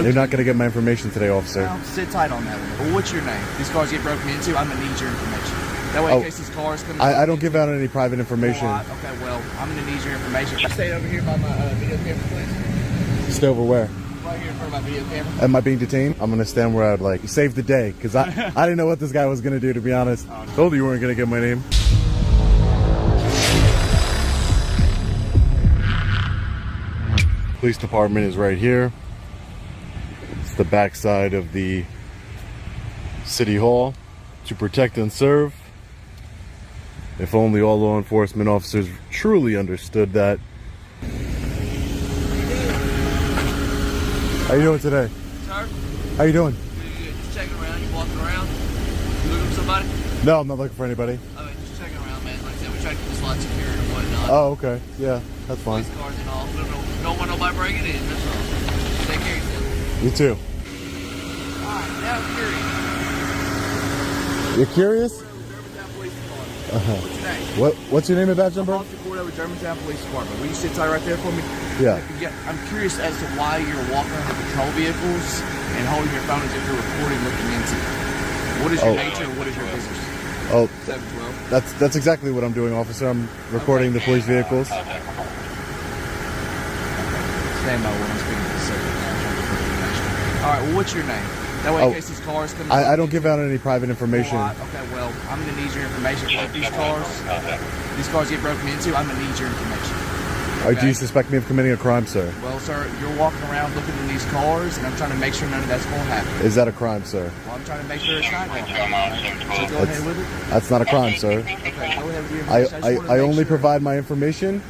You're not going to get my information today, officer. Well, sit tight on that one. Well, what's your name? These cars get broken into, I'm going to need your information. That way, in case these cars come... I don't give out any private information. Okay, well, I'm going to need your information. Stay over here by my video camera, please. Stay over where? Right here in front of my video camera. Am I being detained? I'm going to stand where I'd like. You saved the day, because I didn't know what this guy was going to do, to be honest. Oh, no. Told you weren't going to get my name. Police department is right here. It's the backside of the city hall to protect and serve. If only all law enforcement officers truly understood that. How you doing today? Sir? How you doing? Good. Just checking around. You walking around? You looking for somebody? No, I'm not looking for anybody. Okay, just checking around, man. Like I said, we try to keep this lot secure and whatnot. Oh, okay. Yeah, that's fine. Police cars and all. Don't want nobody breaking in. That's all. Take care of yourself. You too. Alright, now I'm curious. You're curious? What's your name? What's your name and badge number? Officer Cordova, Germantown Police Department. Will you sit tight right there for me? Yeah. I'm curious as to why you're walking around the patrol vehicles and holding your phone as if you're recording, looking into it. What is your nature and what is your business? Oh, 712. that's exactly what I'm doing, officer. I'm recording the police vehicles. Stand by when I'm speaking to the second. Alright, well, what's your name? That way, in case these cars come... I don't give out any private information. Okay, well, I'm going to need your information. If these cars get broken into, I'm going to need your information. Okay? Do you suspect me of committing a crime, sir? Well, sir, you're walking around looking in these cars, and I'm trying to make sure none of that's going to happen. Is that a crime, sir? Well, I'm trying to make sure it's not going to happen. So go ahead with it. That's not a crime, sir. Okay, go ahead with your information. I only provide my information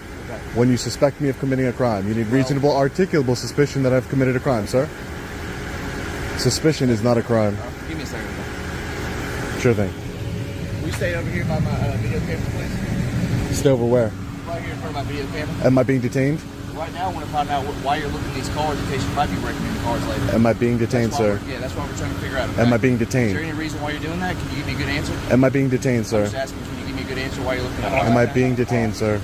when you suspect me of committing a crime. You need reasonable, articulable suspicion that I've committed a crime, sir. Suspicion is not a crime. Give me a second. Sure thing. Will you stay over here by my video camera, please? Stay over where? Right here in front of my video camera. Am I being detained? Right now, I want to find out why you're looking at these cars in case you might be breaking into cars later. Am I being detained, sir? Yeah, that's what we're trying to figure out. Okay? Am I being detained? Is there any reason why you're doing that? Can you give me a good answer? Am I being detained, sir? I'm just asking, can you give me a good answer why you're looking at cars? Am I being detained, sir?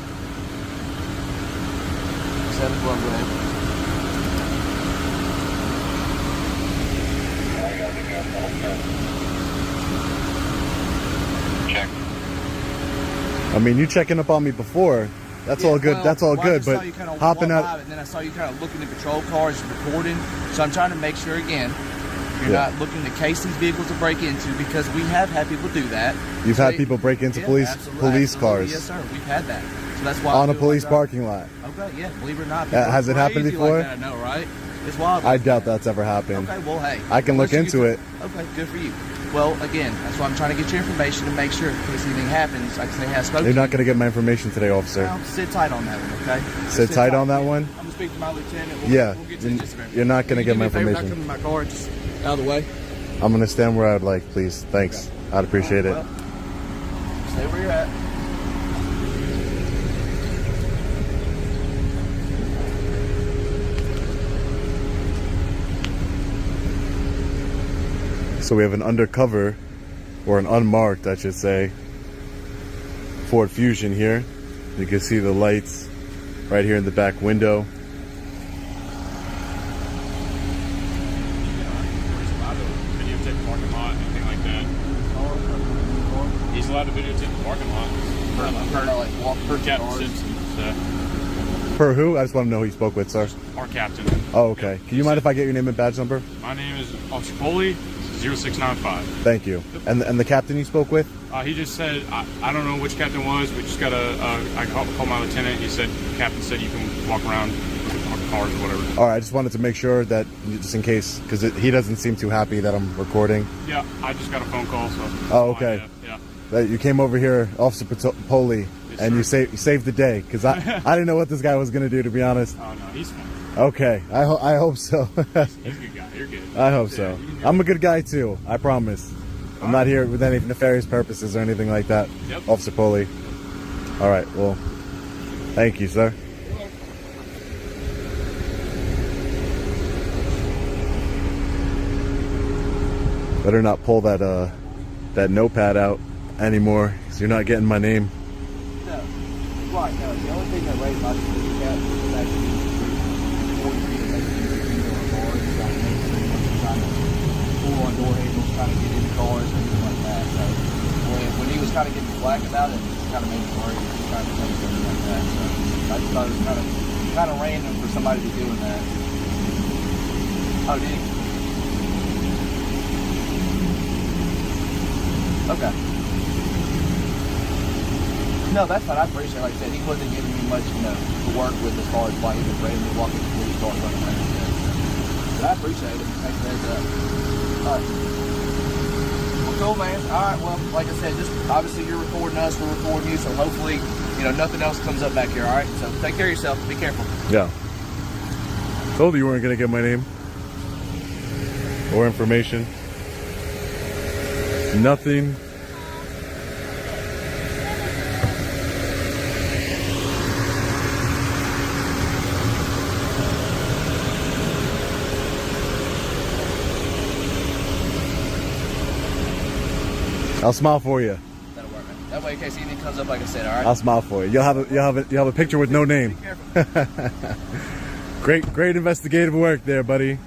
712, go ahead. Check. I mean, you checking up on me before. That's all good. That's all good. But hopping out. And then I saw you kind of looking at patrol cars, recording. So I'm trying to make sure again, you're not looking to case these vehicles to break into, because we have had people do that. You've had people break into police cars. Yes, sir. We've had that. So that's why on a police parking lot. Okay, yeah. Believe it or not. Has it happened before? Like that, I know, right? It's wild. I doubt that's ever happened. Okay, well, hey. I can look into it. Okay, good for you. Well, again, that's why I'm trying to get your information to make sure in case anything happens, I can say, hey, I spoke to you. You're not going to get my information today, officer. Well, sit tight on that one, okay? Sit tight on that one? I'm going to speak to my lieutenant. We'll get to just a minute. You're not going to get my information. Can you do me a favor, not come in my car, just out of the way? I'm going to stand where I'd like, please. Thanks. I'd appreciate it. Stay where you're at. So we have an undercover, or an unmarked, I should say, Ford Fusion here. You can see the lights right here in the back window. He's allowed to videotape the parking lot. Per Captain Simpson. Per who? I just want to know who you spoke with, sir. Our captain. Oh, okay. Can you mind if I get your name and badge number? My name is Officer Foley, 0695. Thank you. And the captain you spoke with? He just said, I don't know which captain was. We just got I called my lieutenant. He said, the captain said you can walk around with cars or whatever. All right, I just wanted to make sure that, just in case, because he doesn't seem too happy that I'm recording. Yeah, I just got a phone call. So. Oh, okay. Yeah. That you came over here, Officer Poli, and you saved the day, because I didn't know what this guy was going to do, to be honest. Oh, no, he's fine. Okay, I hope so. He's a good guy. You're good. I hope so. I'm a good guy, too. I promise. I'm not here with any nefarious purposes or anything like that. Yep. Officer Poli. All right, well, thank you, sir. Better not pull that notepad out anymore, because you're not getting my name. No. Right, no. The only thing that raised my suspicion is actually 43 to make kind of getting flack about it, it kind of made me worried. He's trying to take something like that. So I just thought it was kind of random for somebody to be doing that. Oh, did he? Okay. No, that's fine. I appreciate it. Like I said, he wasn't giving me much, to work with as far as like even randomly walking the police car running around. But I appreciate it. Thanks for that. All right. Well, cool, man. All right. Well, like I said, just obviously you're recording us, we're recording you, so hopefully, nothing else comes up back here. All right. So take care of yourself. Be careful. Yeah. Told you weren't gonna get my name or information. Nothing. I'll smile for you. That'll work, man. That way, in case anything comes up, like I said, all right. I'll smile for you. You'll have a picture with no name. Be careful. Great investigative work there, buddy.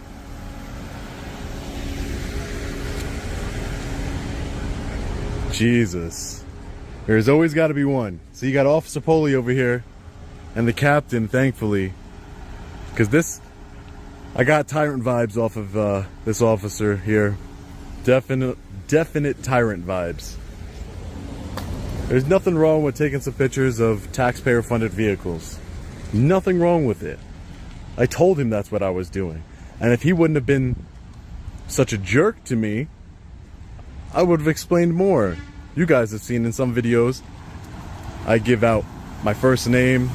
Jesus. There's always got to be one. So you got Officer Poley over here and the captain, thankfully. Because I got tyrant vibes off of this officer here. Definite tyrant vibes. There's nothing wrong with taking some pictures of taxpayer-funded vehicles. Nothing wrong with it. I told him that's what I was doing. And if he wouldn't have been such a jerk to me, I would have explained more. You guys have seen in some videos, I give out my first name,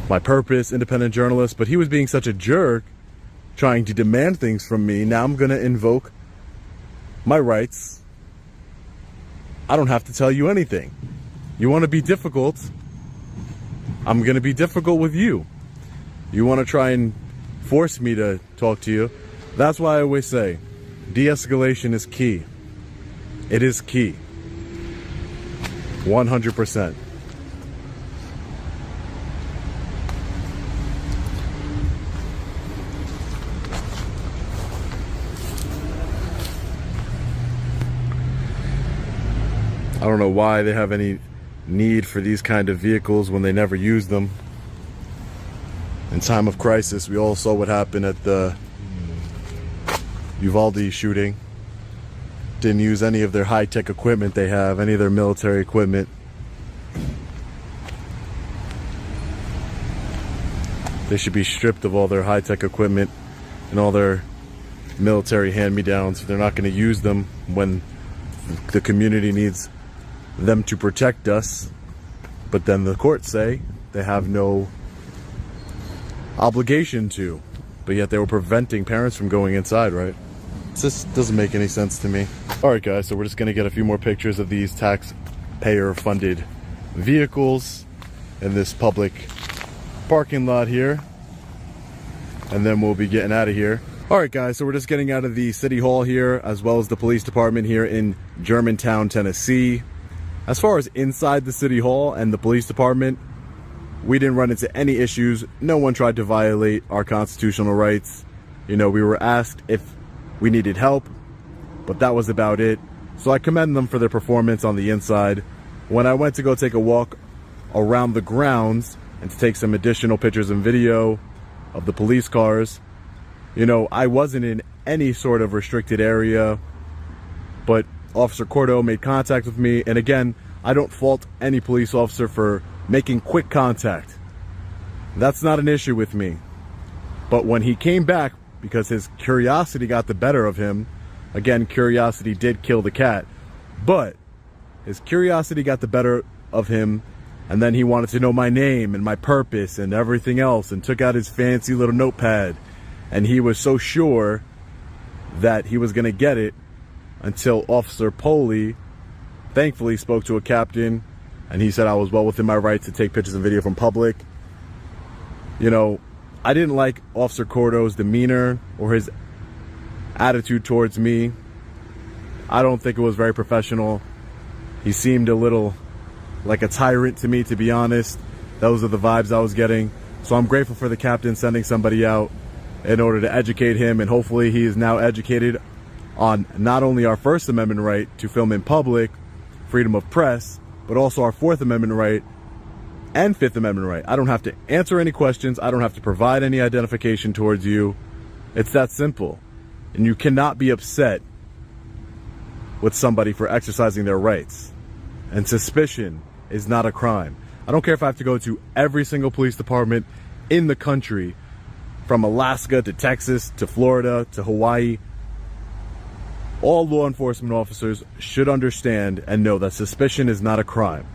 my purpose, independent journalist, but he was being such a jerk, trying to demand things from me. Now I'm gonna invoke my rights. I don't have to tell you anything. You wanna be difficult, I'm gonna be difficult with you. You wanna try and force me to talk to you. That's why I always say, de-escalation is key. It is key. 100%. I don't know why they have any need for these kind of vehicles when they never use them. In time of crisis, we all saw what happened at the Uvalde shooting. Didn't use any of their high-tech equipment they have, any of their military equipment. They should be stripped of all their high-tech equipment and all their military hand-me-downs. They're not going to use them when the community needs them to protect us. But then the courts say they have no obligation to. But yet they were preventing parents from going inside, right? This doesn't make any sense to me. All right, guys, so we're just gonna get a few more pictures of these taxpayer-funded vehicles in this public parking lot here, and then we'll be getting out of here. All right, guys, so we're just getting out of the city hall here, as well as the police department here in Germantown, Tennessee. As far as inside the city hall and the police department, we didn't run into any issues. No one tried to violate our constitutional rights. We were asked if we needed help, but that was about it. So I commend them for their performance on the inside. When I went to go take a walk around the grounds and to take some additional pictures and video of the police cars, I wasn't in any sort of restricted area, but Officer Cordo made contact with me. And again, I don't fault any police officer for making quick contact. That's not an issue with me. But when he came back, because his curiosity got the better of him, again, curiosity did kill the cat, but his curiosity got the better of him, and then he wanted to know my name and my purpose and everything else, and took out his fancy little notepad, and he was so sure that he was gonna get it until Officer Poley thankfully spoke to a captain, and he said I was well within my rights to take pictures and video from public. I didn't like Officer Cordo's demeanor or his attitude towards me. I don't think it was very professional. He seemed a little like a tyrant to me, to be honest. Those are the vibes I was getting. So I'm grateful for the captain sending somebody out in order to educate him, and hopefully he is now educated on not only our First Amendment right to film in public, freedom of press, but also our Fourth Amendment right and Fifth Amendment right. I don't have to answer any questions. I don't have to provide any identification towards you. It's that simple. And you cannot be upset with somebody for exercising their rights. And suspicion is not a crime. I don't care if I have to go to every single police department in the country, from Alaska to Texas to Florida to Hawaii. All law enforcement officers should understand and know that suspicion is not a crime.